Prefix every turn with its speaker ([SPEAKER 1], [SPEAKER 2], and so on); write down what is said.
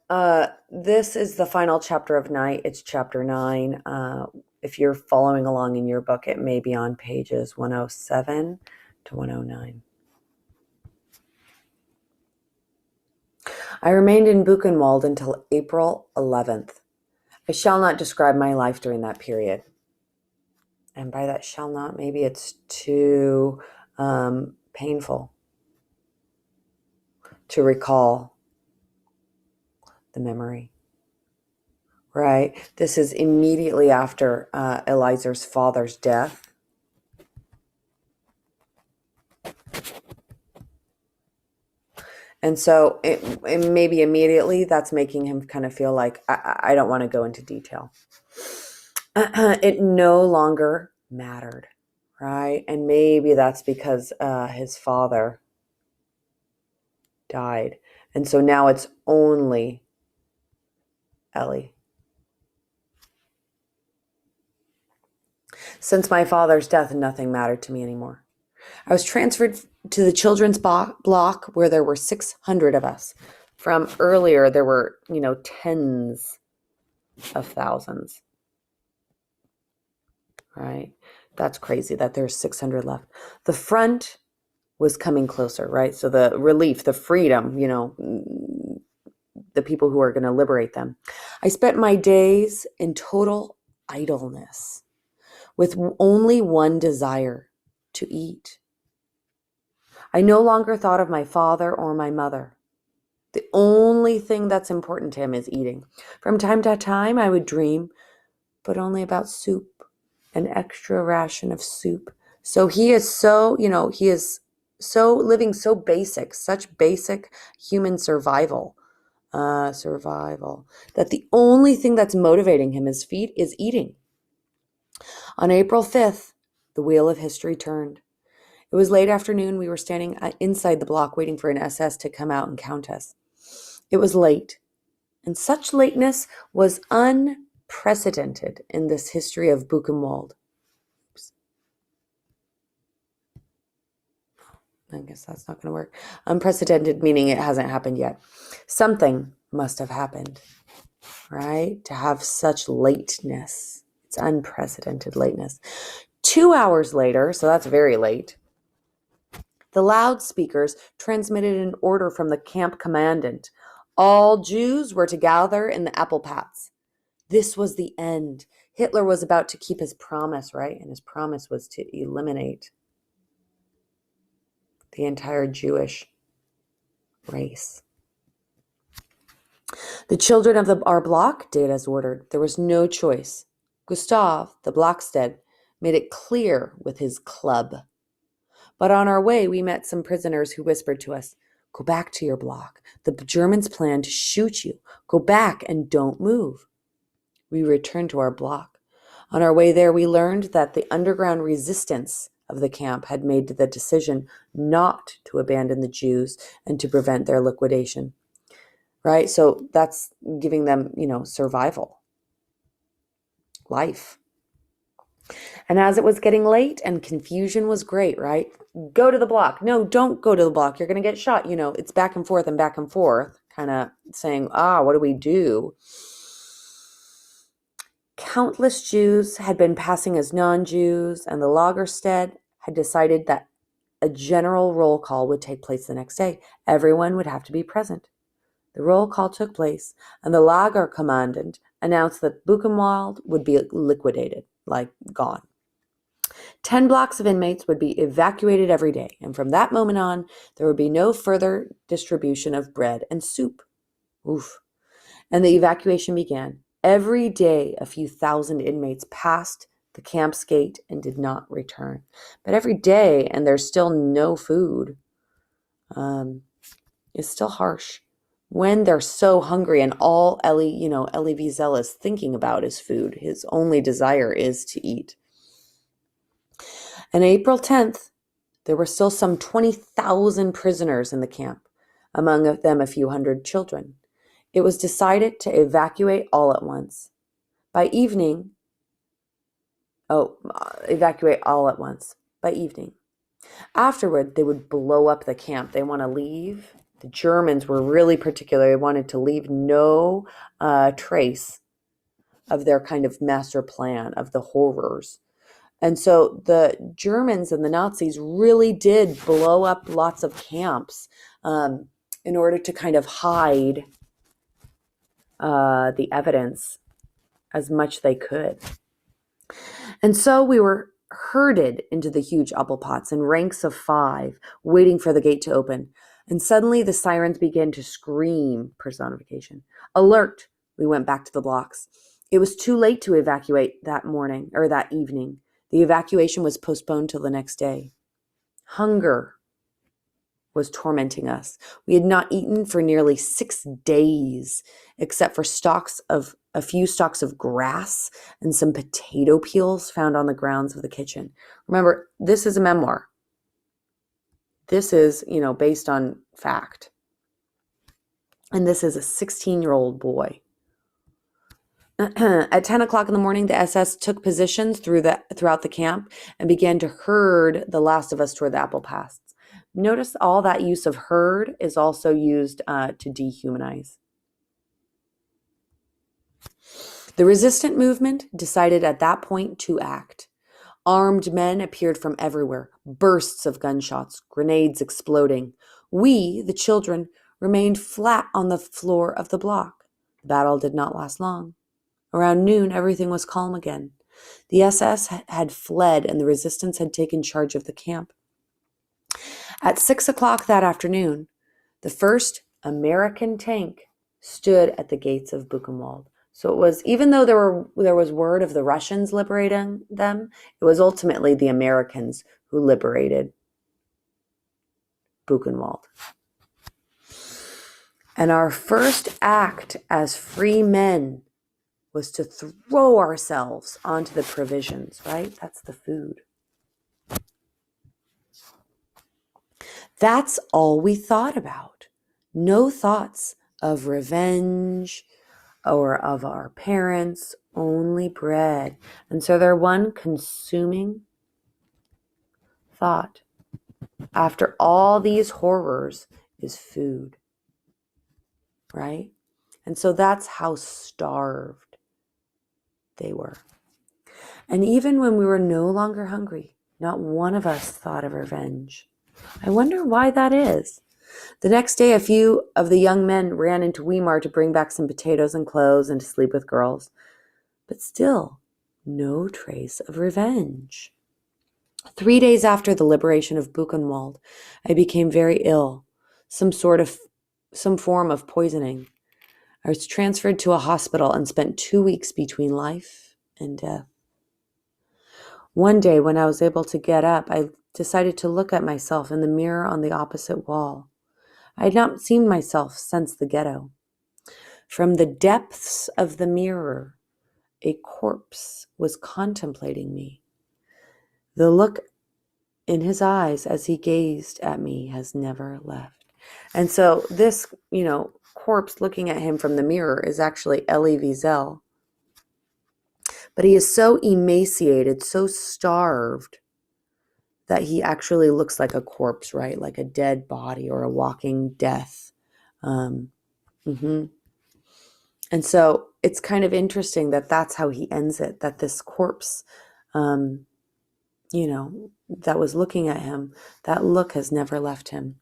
[SPEAKER 1] This is the final chapter of night. It's chapter 9. If you're following along in your book, it may be on pages 107 to 109. I remained in Buchenwald until April 11th. I shall not describe my life during that period. And by that shall not, maybe it's too painful to recall the memory. Right? This is immediately after Elizer's father's death. And so it maybe immediately that's making him kind of feel like, I don't want to go into detail. It no longer mattered, right? And maybe that's because his father died. And so now it's only Ellie. Since my father's death, nothing mattered to me anymore. I was transferred to the children's block where there were 600 of us. From earlier, there were, tens of thousands. Right? That's crazy that there's 600 left. The front was coming closer, right? So the relief, the freedom, the people who are going to liberate them. I spent my days in total idleness with only one desire: to eat. I no longer thought of my father or my mother. The only thing that's important to him is eating. From time to time, I would dream, but only about soup, an extra ration of soup. So he is so, he is so living so basic, such basic human survival, that the only thing that's motivating him is eating. On April 5th, the wheel of history turned. It was late afternoon. We were standing inside the block waiting for an SS to come out and count us. It was late, and such lateness was unprecedented in this history of Buchenwald. Oops. I guess that's not going to work. Unprecedented meaning it hasn't happened yet. Something must have happened, right? To have such lateness. It's unprecedented lateness. 2 hours later, so that's very late, the loudspeakers transmitted an order from the camp commandant. All Jews were to gather in the apple paths. This was the end. Hitler was about to keep his promise, right? And his promise was to eliminate the entire Jewish race. The children of our block did as ordered. There was no choice. Gustav, the Blockstead, made it clear with his club. But on our way, we met some prisoners who whispered to us, "Go back to your block. The Germans plan to shoot you. Go back and don't move." We returned to our block. On our way there, we learned that the underground resistance of the camp had made the decision not to abandon the Jews and to prevent their liquidation. Right? So that's giving them, survival, life. And as it was getting late and confusion was great, right? Go to the block. No, don't go to the block. You're going to get shot. It's back and forth, kind of saying, what do we do? Countless Jews had been passing as non-Jews, and the Lagerstead had decided that a general roll call would take place the next day. Everyone would have to be present. The roll call took place, and the Lager commandant announced that Buchenwald would be liquidated, gone. 10 blocks of inmates would be evacuated every day, and from that moment on, there would be no further distribution of bread and soup. Oof. And the evacuation began. Every day, a few thousand inmates passed the camp's gate and did not return. But every day, and there's still no food, is still harsh. When they're so hungry and all Elie Wiesel is thinking about is food, his only desire is to eat. On April 10th, there were still some 20,000 prisoners in the camp, among them a few hundred children. It was decided to evacuate all at once. By evening. Afterward, they would blow up the camp. They want to leave. The Germans were really particular. They wanted to leave no trace of their kind of master plan of the horrors. And so the Germans and the Nazis really did blow up lots of camps in order to kind of hide the evidence as much they could. And so we were herded into the huge apple pots in ranks of 5, waiting for the gate to open. And suddenly the sirens began to scream, personification. Alert! We went back to the blocks. It was too late to evacuate that morning or that evening. The evacuation was postponed till the next day. Hunger was tormenting us. We had not eaten for nearly 6 days, except for a few stalks of grass and some potato peels found on the grounds of the kitchen. Remember, this is a memoir. This is, based on fact. And this is a 16-year-old boy. At 10 o'clock in the morning, the SS took positions throughout the camp and began to herd the last of us toward the apple paths. Notice all that use of herd is also used to dehumanize. The resistant movement decided at that point to act. Armed men appeared from everywhere, bursts of gunshots, grenades exploding. We, the children, remained flat on the floor of the block. The battle did not last long. Around noon, everything was calm again. The SS had fled and the resistance had taken charge of the camp. At 6 o'clock that afternoon, the first American tank stood at the gates of Buchenwald. So it was, even though there was word of the Russians liberating them, it was ultimately the Americans who liberated Buchenwald. And our first act as free men was to throw ourselves onto the provisions, right? That's the food. That's all we thought about. No thoughts of revenge or of our parents, only bread. And so their one consuming thought after all these horrors is food, right? And so that's how starved they were. And even when we were no longer hungry, not one of us thought of revenge. I wonder why that is. The next day, a few of the young men ran into Weimar to bring back some potatoes and clothes and to sleep with girls. But still, no trace of revenge. 3 days after the liberation of Buchenwald, I became very ill, some form of poisoning. I was transferred to a hospital and spent 2 weeks between life and death. One day, when I was able to get up, I decided to look at myself in the mirror on the opposite wall. I had not seen myself since the ghetto. From the depths of the mirror, a corpse was contemplating me. The look in his eyes as he gazed at me has never left. And so this, corpse looking at him from the mirror is actually Elie Wiesel. But he is so emaciated, so starved, that he actually looks like a corpse, right? Like a dead body or a walking death. And so it's kind of interesting that that's how he ends it, that this corpse, that was looking at him, that look has never left him.